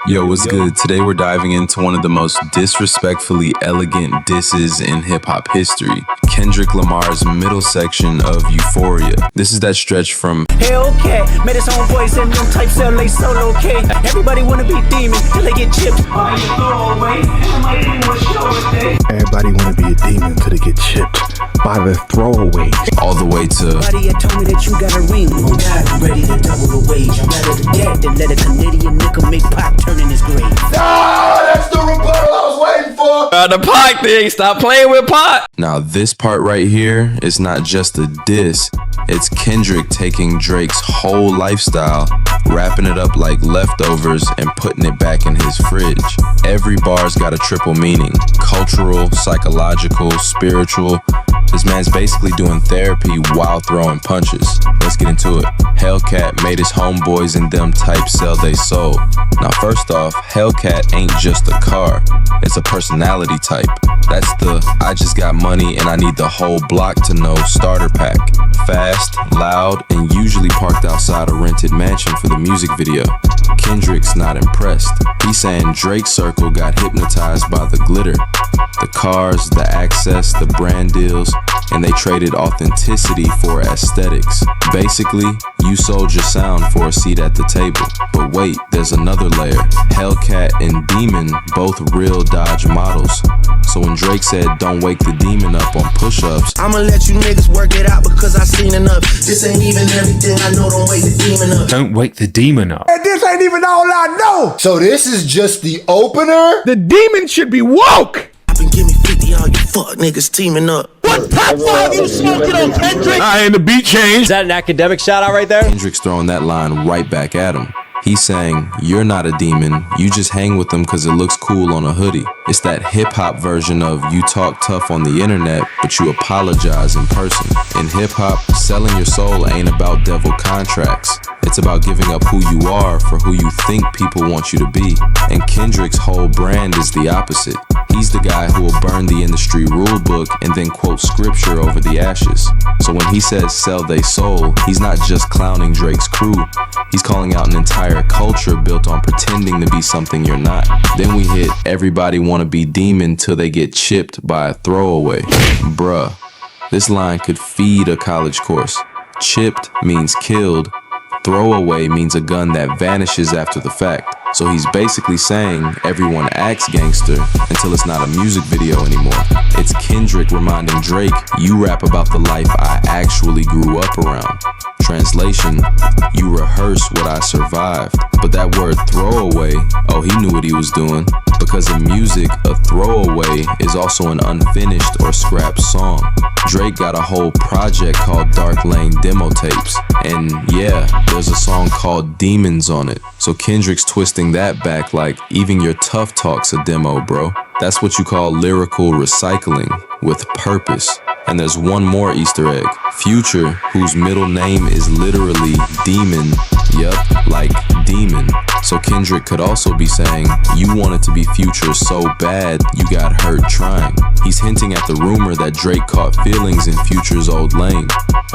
Yo, what's good? Today we're diving into one of the most disrespectfully elegant disses in hip-hop history. Kendrick Lamar's middle section of Euphoria. This is that stretch from Hellcat, made his own voice and them types sell they solo K. Everybody wanna be demon till they get chipped. Everybody wanna be a demon till they get chipped by the throwaways. all the way to Somebody had told me that you got a ring. Oh God, I'm ready to double the wage. I'm better than that than let a Canadian nigga make Pac turn in his grave. That's the rebuttal I was waiting for. The Pac thing, stop playing with Pac. Now this part right here is not just a diss, it's Kendrick taking Drake's whole lifestyle, wrapping it up like leftovers and putting it back in his fridge. Every bar's got a triple meaning: cultural, psychological, spiritual. This man's basically doing therapy while throwing punches. Let's get into it. Hellcat made his homeboys and them types sell they soul. Now first off, Hellcat ain't just a car, it's a personality type. That's the I just got money and I need the whole block to know starter pack. Fast, loud, and usually parked outside a rented mansion for the music video. Kendrick's not impressed. He's saying Drake's circle got hypnotized by the glitter, the cars, the access, the brand deals, and they traded authenticity for aesthetics. Basically, you sold your sound for a seat at the table. But wait, there's another layer. Hellcat and Demon, both real Dodge models. So when Drake said don't wake the demon up on push-ups, I'ma let you niggas work it out because I seen enough. This ain't even everything I know, don't wake the demon up. Don't wake the demon up. And this ain't even all I know. So this is just the opener? The demon should be woke. Been give me 50, all you fuck niggas teaming up. What top five you smoking on, Kendrick? And the beat changed. Is that an academic shout out right there? Kendrick's throwing that line right back at him. He's saying, you're not a demon, you just hang with them because it looks cool on a hoodie. It's that hip-hop version of you talk tough on the internet, but you apologize in person. In hip-hop, selling your soul ain't about devil contracts. It's about giving up who you are for who you think people want you to be. And Kendrick's whole brand is the opposite. He's the guy who will burn the industry rule book and then quote scripture over the ashes. So when he says sell they soul, he's not just clowning Drake's crew. He's calling out an entire culture built on pretending to be something you're not. Then we hit everybody wanna be demon till they get chipped by a throwaway. Bruh, this line could feed a college course. Chipped means killed. Throwaway means a gun that vanishes after the fact. So he's basically saying everyone acts gangster until it's not a music video anymore. It's Kendrick reminding Drake, you rap about the life I actually grew up around. Translation, you rehearse what I survived. But that word throwaway, oh, he knew what he was doing. Because in music, a throwaway is also an unfinished or scrapped song. Drake got a whole project called Dark Lane Demo Tapes. And yeah, there's a song called Demons on it. So Kendrick's twisting that back like even your tough talk's a demo, bro. That's what you call lyrical recycling with purpose. And there's one more Easter egg. Future, whose middle name is literally Demon, yup, like demon. So Kendrick could also be saying, you wanted to be Future so bad, you got hurt trying. He's hinting at the rumor that Drake caught feelings in Future's old lane.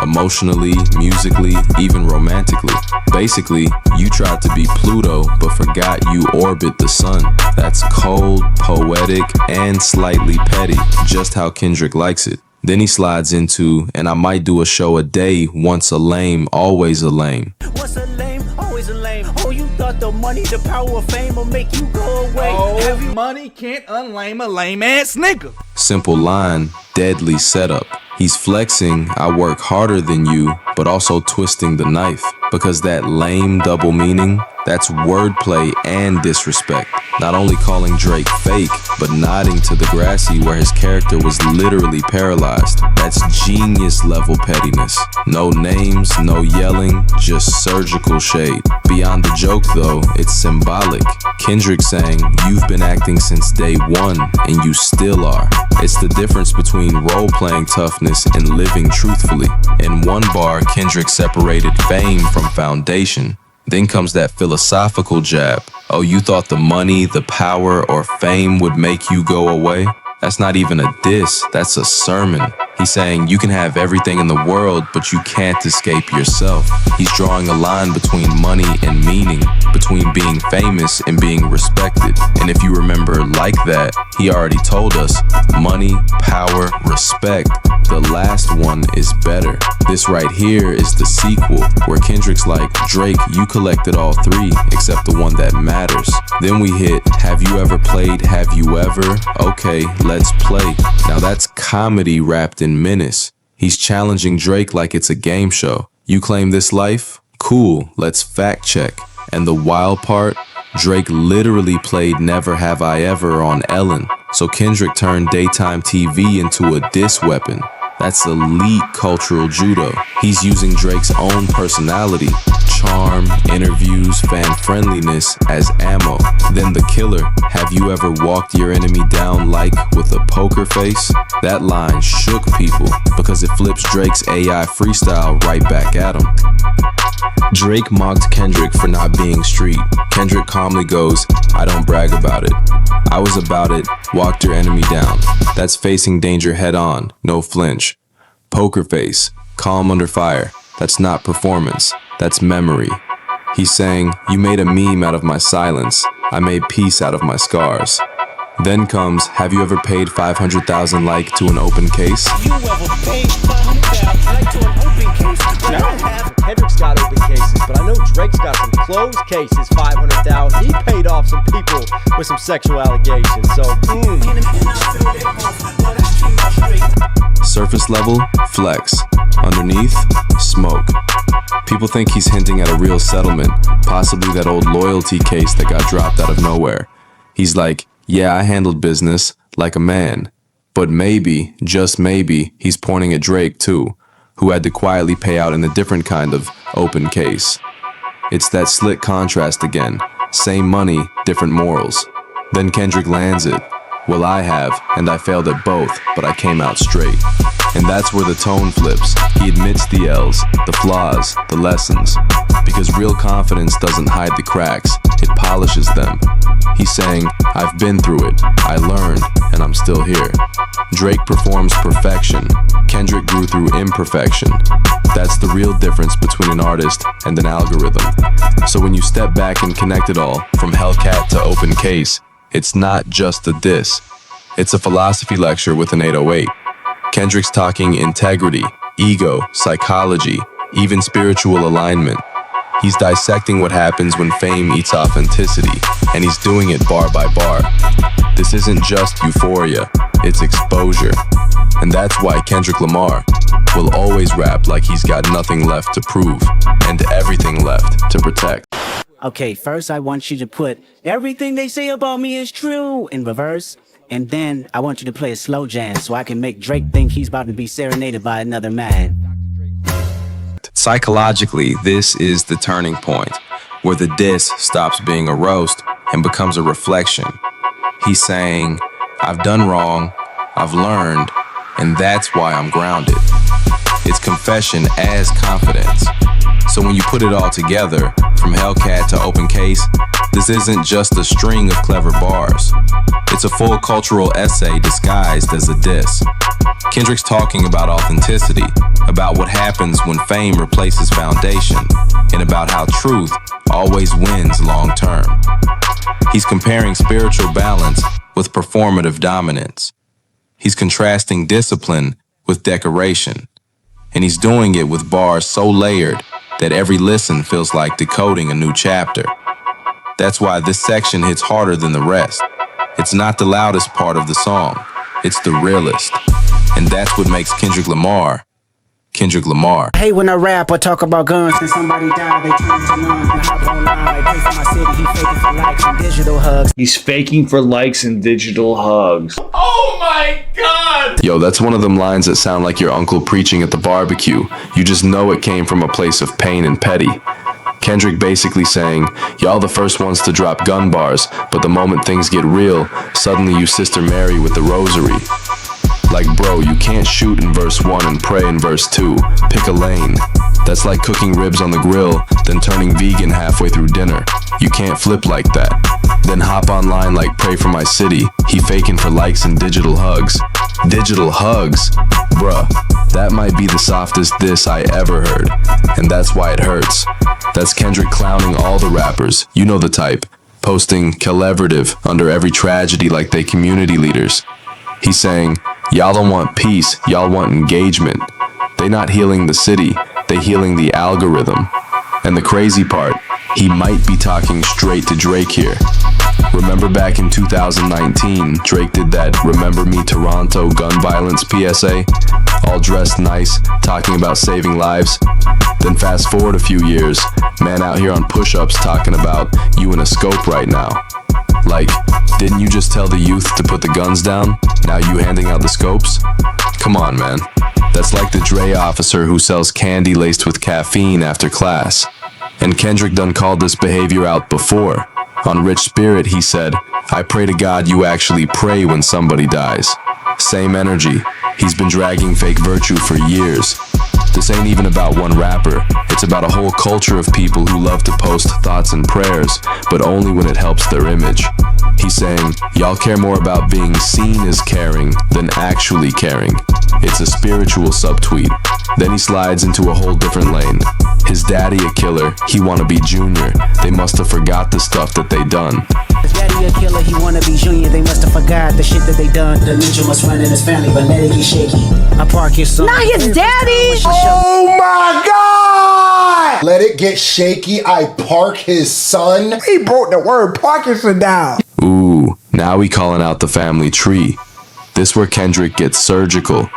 Emotionally, musically, even romantically. Basically, you tried to be Pluto, but forgot you orbit the sun. That's cold, poetic, and slightly petty, just how Kendrick likes it. Then he slides into, and I might do a show a day, once a lame, always a lame. Once a lame, always a lame. Oh, you thought the money, the power of fame will make you go away. Oh, money can't unlame a lame ass nigga. Simple line, deadly setup. He's flexing, I work harder than you, but also twisting the knife. Because that lame double meaning, that's wordplay and disrespect. Not only calling Drake fake, but nodding to the grassy where his character was literally paralyzed. That's genius level pettiness. No names, no yelling, just surgical shade. Beyond the joke though, it's symbolic. Kendrick saying, you've been acting since day one, and you still are. It's the difference between role-playing toughness and living truthfully. In one bar, Kendrick separated fame from foundation. Then comes that philosophical jab. Oh, you thought the money, the power, or fame would make you go away? That's not even a diss, that's a sermon. He's saying you can have everything in the world, but you can't escape yourself. He's drawing a line between money and meaning, between being famous and being respected. And if you remember like that, he already told us, money, power, respect. The last one is better. This right here is the sequel, where Kendrick's like, Drake, you collected all three, except the one that matters. Then we hit, have you ever played, have you ever? Okay, let's play. Now that's comedy wrapped in menace. He's challenging Drake like it's a game show. You claim this life? Cool, let's fact check. And the wild part, Drake literally played Never Have I Ever on Ellen. So Kendrick turned daytime TV into a diss weapon. That's elite cultural judo. He's using Drake's own personality, charm, interviews, fan friendliness as ammo. Then the killer, have you ever walked your enemy down like with a poker face? That line shook people because it flips Drake's AI freestyle right back at him. Drake mocked Kendrick for not being street. Kendrick calmly goes, I don't brag about it. I was about it, walked your enemy down. That's facing danger head on, no flinch. Poker face, calm under fire. That's not performance, that's memory. He's saying, you made a meme out of my silence. I made peace out of my scars. Then comes, have you ever paid 500,000 like to an open case? You ever paid 500,000 like to an open case? No. Kendrick's got open cases, but I know Drake's got some closed cases, 500,000. He paid off some people with some sexual allegations, so, Surface level, flex. Underneath, smoke. People think he's hinting at a real settlement, possibly that old loyalty case that got dropped out of nowhere. He's like, yeah, I handled business like a man. But maybe, just maybe, he's pointing at Drake too, who had to quietly pay out in a different kind of open case. It's that slick contrast again. Same money, different morals. Then Kendrick lands it. Well, I have, and I failed at both, but I came out straight. And that's where the tone flips. He admits the L's, the flaws, the lessons. Because real confidence doesn't hide the cracks, it polishes them. He's saying, I've been through it, I learned, and I'm still here. Drake performs perfection. Kendrick grew through imperfection. That's the real difference between an artist and an algorithm. So when you step back and connect it all, from Hellcat to Open Case, it's not just a diss. It's a philosophy lecture with an 808. Kendrick's talking integrity, ego, psychology, even spiritual alignment. He's dissecting what happens when fame eats authenticity, and he's doing it bar by bar. This isn't just Euphoria, it's exposure. And that's why Kendrick Lamar will always rap like he's got nothing left to prove and everything left to protect. Okay, first I want you to put everything they say about me is true in reverse. And then I want you to play a slow jam so I can make Drake think he's about to be serenaded by another man. Psychologically, this is the turning point, where the diss stops being a roast and becomes a reflection. He's saying, I've done wrong, I've learned, and that's why I'm grounded. It's confession as confidence. So when you put it all together, from Hellcat to Open Case, this isn't just a string of clever bars. It's a full cultural essay disguised as a diss. Kendrick's talking about authenticity, about what happens when fame replaces foundation, and about how truth always wins long term. He's comparing spiritual balance with performative dominance. He's contrasting discipline with decoration. And he's doing it with bars so layered that every listen feels like decoding a new chapter. That's why this section hits harder than the rest. It's not the loudest part of the song, it's the realest. And that's what makes Kendrick Lamar, Kendrick Lamar. I hate when I rap or talk about guns and somebody died, they turn to nuns and hop online like pray for my city, he faking for likes and digital hugs. He's faking for likes and digital hugs. Yo, that's one of them lines that sound like your uncle preaching at the barbecue. You just know it came from a place of pain and petty. Kendrick basically saying, y'all the first ones to drop gun bars, but the moment things get real, suddenly you Sister Mary with the rosary. Like, bro, you can't shoot in verse 1 and pray in verse 2. Pick a lane. That's like cooking ribs on the grill, then turning vegan halfway through dinner. You can't flip like that. Then hop online like pray for my city. He faking for likes and digital hugs. Digital hugs? Bruh, that might be the softest diss I ever heard. And that's why it hurts. That's Kendrick clowning all the rappers, you know the type, posting collaborative under every tragedy like they community leaders. He's saying, y'all don't want peace, y'all want engagement. They not healing the city, they healing the algorithm. And the crazy part, he might be talking straight to Drake here. Remember back in 2019, Drake did that Remember Me Toronto gun violence PSA? All dressed nice, talking about saving lives. Then fast forward a few years, man out here on push-ups talking about you in a scope right now. Like, didn't you just tell the youth to put the guns down? Now you handing out the scopes? Come on, man. That's like the Dre officer who sells candy laced with caffeine after class. And Kendrick done called this behavior out before. On Rich Spirit, he said, I pray to God you actually pray when somebody dies. Same energy. He's been dragging fake virtue for years. This ain't even about one rapper. It's about a whole culture of people who love to post thoughts and prayers, but only when it helps their image. He's saying, y'all care more about being seen as caring than actually caring. It's a spiritual subtweet. Then he slides into a whole different lane. His daddy a killer, he wanna be Junior. They must have forgot the stuff that they done. His daddy a killer, he wanna be Junior. They must have forgot the shit that they done. The ninja must run in his family, but let it get shaky. I park his son. Not his daddy! Oh my God! Let it get shaky. I park his son. He broke the word Parkinson down. Ooh, now we calling out the family tree. This where Kendrick gets surgical.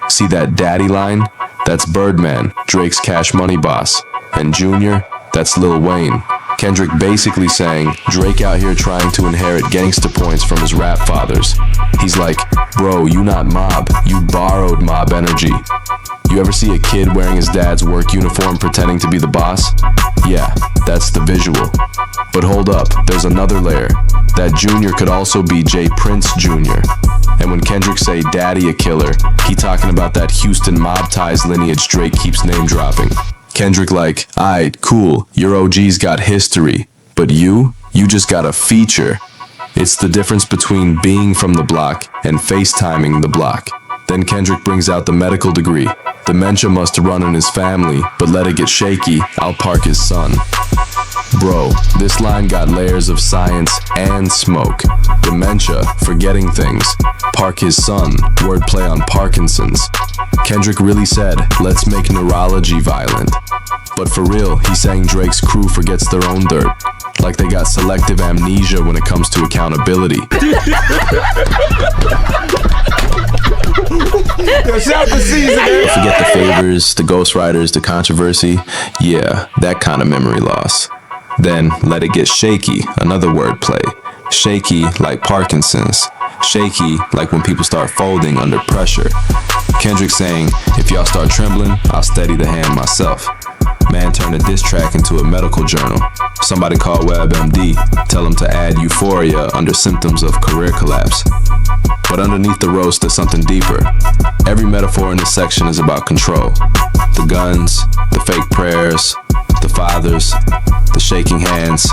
See that daddy line? That's Birdman, Drake's Cash Money boss. And Junior, that's Lil Wayne. Kendrick basically saying, Drake out here trying to inherit gangsta points from his rap fathers. He's like, bro, you not mob, you borrowed mob energy. You ever see a kid wearing his dad's work uniform pretending to be the boss? Yeah, that's the visual. But hold up, there's another layer. That Junior could also be Jay Prince Jr. And when Kendrick say daddy a killer, he talking about that Houston mob ties lineage Drake keeps name dropping. Kendrick like, aight, cool, your OG's got history, but you just got a feature. It's the difference between being from the block and FaceTiming the block. Then Kendrick brings out the medical degree. Dementia must run in his family, but let it get shaky, I'll park his son. Bro, this line got layers of science and smoke. Dementia, forgetting things. Park his son, wordplay on Parkinson's. Kendrick really said, let's make neurology violent. But for real, he's saying Drake's crew forgets their own dirt. Like they got selective amnesia when it comes to accountability. Forget the favors, the ghostwriters, the controversy. Yeah, that kind of memory loss. Then let it get shaky, another wordplay. Shaky like Parkinson's. Shaky like when people start folding under pressure. Kendrick saying, if y'all start trembling, I'll steady the hand myself. Man turned a diss track into a medical journal. Somebody call WebMD, tell him to add Euphoria under symptoms of career collapse. But underneath the roast there's something deeper. Every metaphor in this section is about control. The guns, the fake prayers, the fathers, the shaking hands.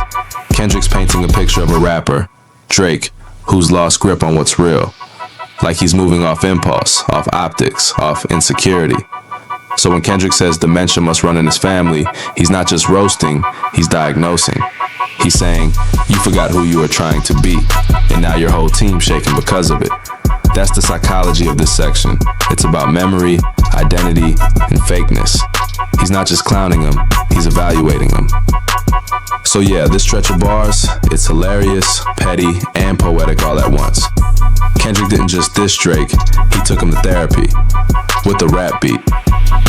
Kendrick's painting a picture of a rapper, Drake, who's lost grip on what's real. Like he's moving off impulse, off optics, off insecurity. So when Kendrick says dementia must run in his family, he's not just roasting, he's diagnosing. He's saying, you forgot who you were trying to be, and now your whole team's shaking because of it. That's the psychology of this section. It's about memory, identity, and fakeness. He's not just clowning them, he's evaluating them. So yeah, this stretch of bars, it's hilarious, petty, and poetic all at once. Kendrick didn't just diss Drake, he took him to therapy, with a rap beat,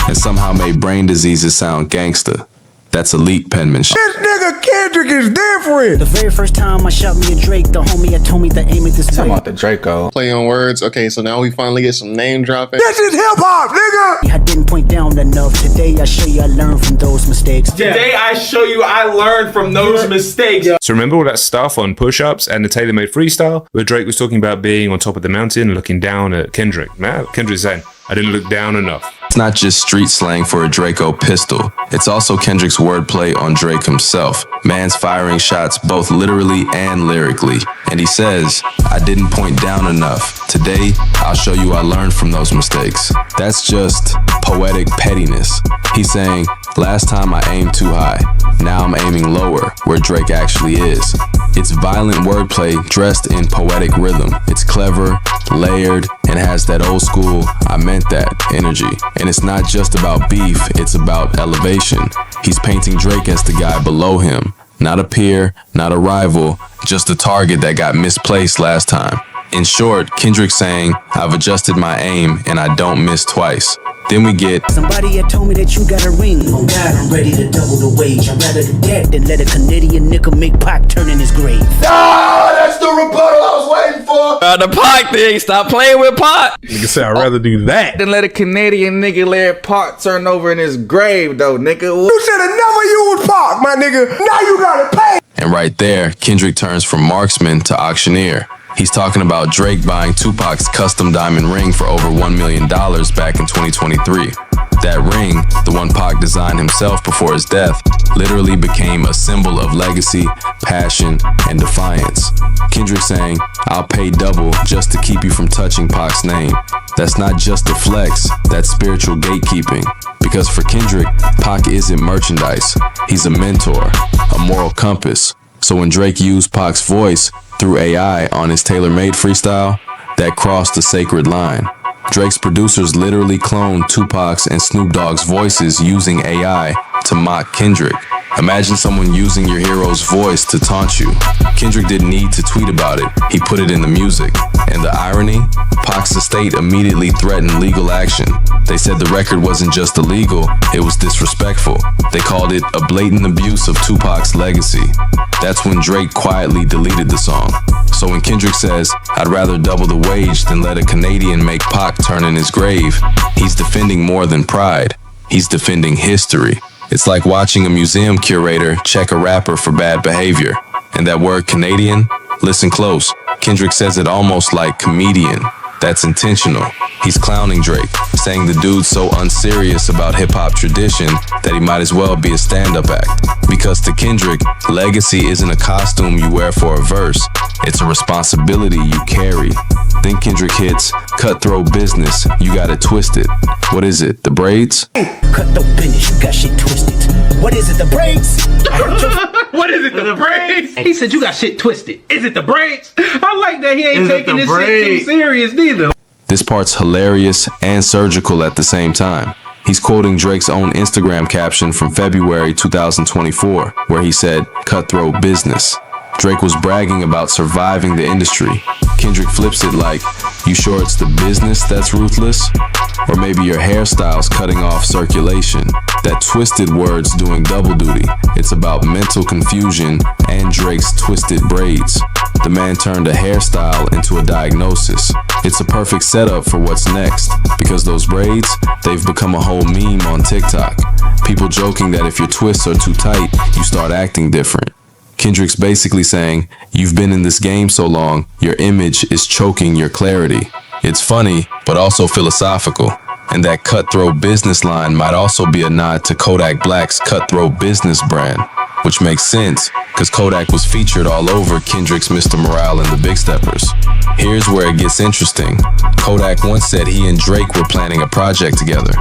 and somehow made brain diseases sound gangsta. That's elite penmanship. This nigga Kendrick is different. The very first time I shot me a Drake, the homie had told me to aim it this way. Talking about the Draco. Play on words. Okay, so now we finally get some name dropping. This is hip hop, nigga. I didn't point down enough. Today I show you I learned from those mistakes. Today I show you I learned from those mistakes. So remember all that stuff on push-ups and the tailor-made freestyle where Drake was talking about being on top of the mountain looking down at Kendrick. Man, Kendrick's saying, I didn't look down enough. It's not just street slang for a Draco pistol. It's also Kendrick's wordplay on Drake himself. Man's firing shots both literally and lyrically. And he says, I didn't point down enough. Today, I'll show you I learned from those mistakes. That's just poetic pettiness. He's saying, last time I aimed too high. Now I'm aiming lower, where Drake actually is. It's violent wordplay dressed in poetic rhythm. It's clever, layered, and has that old school, I meant that energy. And it's not just about beef, it's about elevation. He's painting Drake as the guy below him. Not a peer, not a rival, just a target that got misplaced last time. In short, Kendrick saying, I've adjusted my aim and I don't miss twice. Then we get, somebody had told me that you got a ring. Oh God, I'm ready to double the wage. I'd rather do that than let a Canadian nigga make Pac turn in his grave. Ah, that's the rebuttal I was waiting for. The Pac thing, stop playing with Pac. Nigga said I'd rather do that Then let a Canadian nigga let Pac turn over in his grave, though, nigga. You should have never used Pac, my nigga. Now you gotta pay. and right there, Kendrick turns from marksman to auctioneer. He's talking about Drake buying Tupac's custom diamond ring for over $1 million back in 2023. That ring, the one Pac designed himself before his death, literally became a symbol of legacy, passion, and defiance. Kendrick saying, I'll pay double just to keep you from touching Pac's name. That's not just a flex, that's spiritual gatekeeping. Because for Kendrick, Pac isn't merchandise. He's a mentor, a moral compass. So when Drake used Pac's voice through AI on his tailor-made freestyle, that crossed the sacred line. Drake's producers literally cloned Tupac's and Snoop Dogg's voices using AI to mock Kendrick. Imagine someone using your hero's voice to taunt you. Kendrick didn't need to tweet about it, he put it in the music. And the irony? Pac's estate immediately threatened legal action. They said the record wasn't just illegal, it was disrespectful. They called it a blatant abuse of Tupac's legacy. That's when Drake quietly deleted the song. So when Kendrick says, I'd rather double the wage than let a Canadian make Pac turn in his grave, he's defending more than pride. He's defending history. It's like watching a museum curator check a rapper for bad behavior. And that word Canadian, listen close. Kendrick says it almost like comedian. That's intentional. He's clowning Drake, saying the dude's so unserious about hip-hop tradition that he might as well be a stand-up act. Because to Kendrick, legacy isn't a costume you wear for a verse, it's a responsibility you carry. Then Kendrick hits cutthroat business, you got it twisted. What is it, the braids? Cutthroat business, you got shit twisted. What is it, the braids? What is it, the braids? He said you got shit twisted. Is it the braids? I like that he ain't taking this shit too serious neither. This part's hilarious and surgical at the same time. He's quoting Drake's own Instagram caption from February 2024, where he said, cutthroat business. Drake was bragging about surviving the industry. Kendrick flips it like, you sure it's the business that's ruthless? Or maybe your hairstyle's cutting off circulation. That twisted word's doing double duty. It's about mental confusion and Drake's twisted braids. The man turned a hairstyle into a diagnosis. It's a perfect setup for what's next, because those braids, they've become a whole meme on TikTok. People joking that if your twists are too tight, you start acting different. Kendrick's basically saying, you've been in this game so long, your image is choking your clarity. It's funny, but also philosophical. And that cutthroat business line might also be a nod to Kodak Black's cutthroat business brand, which makes sense, because Kodak was featured all over Kendrick's Mr. Morale and the Big Steppers. Here's where it gets interesting. Kodak once said he and Drake were planning a project together.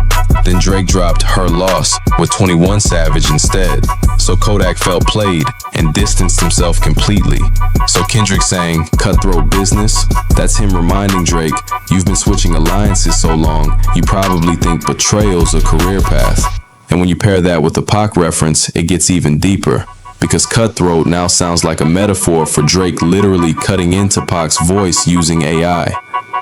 Then Drake dropped Her Loss with 21 Savage instead. So Kodak felt played and distanced himself completely. So Kendrick saying, cutthroat business, that's him reminding Drake, you've been switching alliances so long, you probably think betrayal's a career path. And when you pair that with the Pac reference, it gets even deeper. Because cutthroat now sounds like a metaphor for Drake literally cutting into Pac's voice using AI.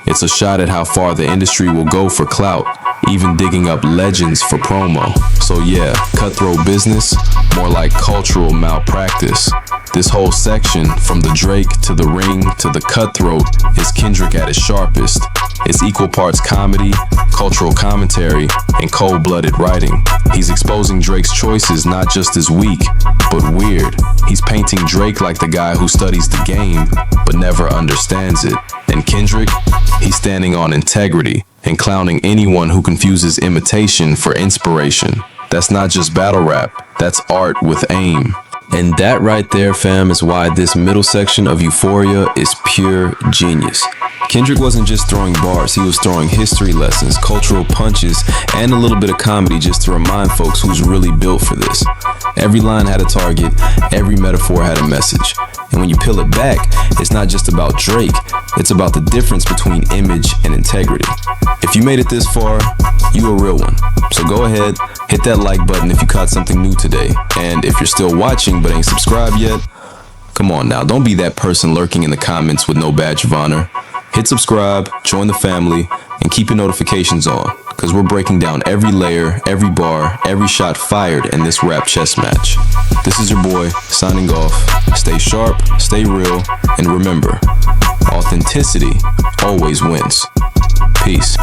It's a shot at how far the industry will go for clout, even digging up legends for promo. So yeah, cutthroat business, more like cultural malpractice. This whole section, from the Drake to the ring to the cutthroat, is Kendrick at his sharpest. It's equal parts comedy, cultural commentary, and cold-blooded writing. He's exposing Drake's choices not just as weak, but weird. He's painting Drake like the guy who studies the game, but never understands it. And Kendrick, he's standing on integrity and clowning anyone who confuses imitation for inspiration. That's not just battle rap, that's art with aim. And that right there, fam, is why this middle section of Euphoria is pure genius. Kendrick wasn't just throwing bars, he was throwing history lessons, cultural punches, and a little bit of comedy just to remind folks who's really built for this. Every line had a target, every metaphor had a message. And when you peel it back, it's not just about Drake, it's about the difference between image and integrity. If you made it this far, you a real one. So go ahead, hit that like button if you caught something new today. And if you're still watching but ain't subscribed yet, come on now, don't be that person lurking in the comments with no badge of honor. Hit subscribe, join the family, and keep your notifications on, because we're breaking down every layer, every bar, every shot fired in this rap chess match. This is your boy, signing off. Stay sharp, stay real, and remember, authenticity always wins. Peace.